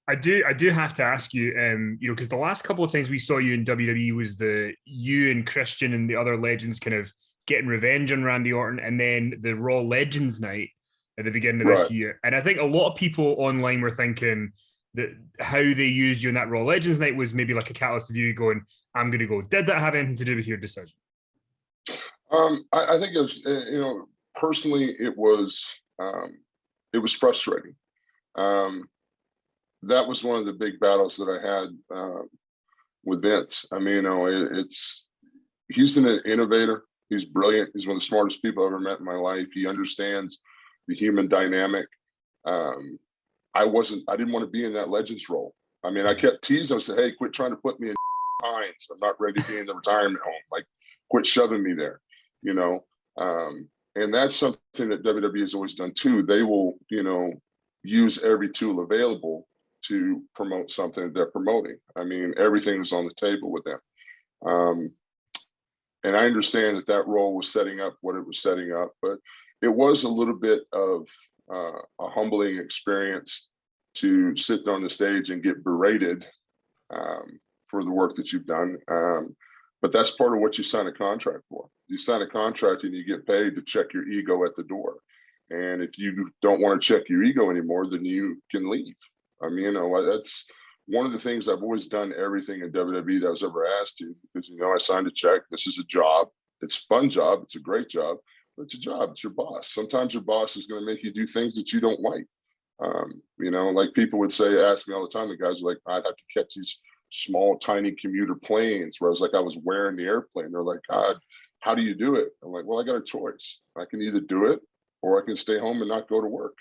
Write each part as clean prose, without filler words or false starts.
I do have to ask you, because the last couple of times we saw you in WWE was the you and Christian and the other legends kind of getting revenge on Randy Orton, and then the Raw Legends night at the beginning of this Right. year. And I think a lot of people online were thinking that how they used you in that Raw Legends night was maybe like a catalyst of you going, "I'm going to go." Did that have anything to do with your decision? I think it was, personally, it was frustrating. Um, that was one of the big battles that I had with Vince. I mean, he's an innovator. He's brilliant. He's one of the smartest people I've ever met in my life. He understands the human dynamic. I didn't want to be in that Legends role. I mean, I kept teasing him. I said, "Hey, quit trying to put me in Hines. I'm not ready to be in the retirement home. Like, quit shoving me there." You know, and that's something that WWE has always done too. They will, use every tool available to promote something that they're promoting. I mean, everything is on the table with them. Um, and I understand that that role was setting up what it was setting up, but it was a little bit of a humbling experience to sit on the stage and get berated for the work that you've done. But that's part of what you sign a contract for. You sign a contract and you get paid to check your ego at the door. And if you don't want to check your ego anymore, then you can leave. I mean, that's one of the things I've always done everything in WWE that I was ever asked to, because, I signed a check. This is a job. It's a fun job. It's a great job, but it's a job. It's your boss. Sometimes your boss is going to make you do things that you don't like. Like people would say, ask me all the time, the guys are like, "I'd have to catch these small, tiny commuter planes," where I was like, I was wearing the airplane. They're like, "God, how do you do it?" I'm like, "Well, I got a choice. I can either do it or I can stay home and not go to work."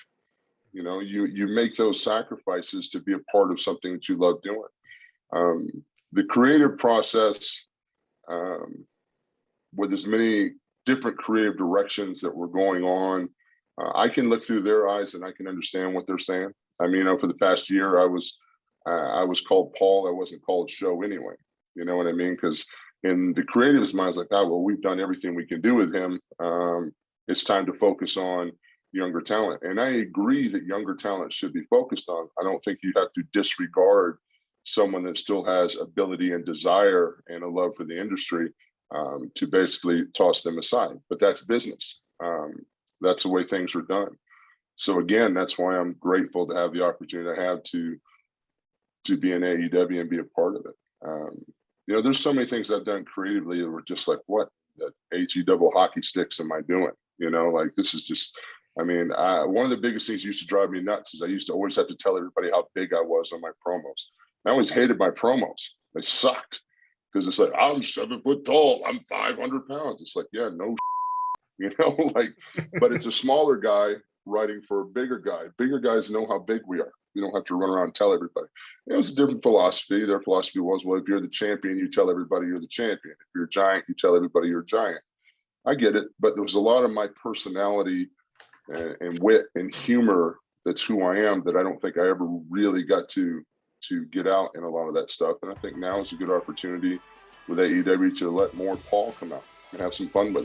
You make those sacrifices to be a part of something that you love doing. The creative process, with as many different creative directions that were going on, I can look through their eyes and I can understand what they're saying. I mean, for the past year, I was called Paul. I wasn't called Show anyway. You know what I mean? Because in the creative's mind, it's like, "Oh, well, we've done everything we can do with him. It's time to focus on younger talent." And I agree that younger talent should be focused on. I don't think you have to disregard someone that still has ability and desire and a love for the industry, to basically toss them aside. But that's business. That's the way things are done. So again, that's why I'm grateful to have the opportunity I have to be in AEW and be a part of it. There's so many things I've done creatively that were just like, what the HE double hockey sticks am I doing? Like, this is just, one of the biggest things that used to drive me nuts is I used to always have to tell everybody how big I was on my promos. I always hated my promos. They sucked because it's like, "I'm 7 foot tall. I'm 500 pounds. It's like, yeah, no, but it's a smaller guy writing for a bigger guy. Bigger guys know how big we are. You don't have to run around and tell everybody. It was a different philosophy. Their philosophy was, well, if you're the champion, you tell everybody you're the champion. If you're a giant, you tell everybody you're a giant. I get it, but there was a lot of my personality and wit and humor that's who I am that I don't think I ever really got to get out in a lot of that stuff. And I think now is a good opportunity with AEW to let more Paul come out and have some fun with it.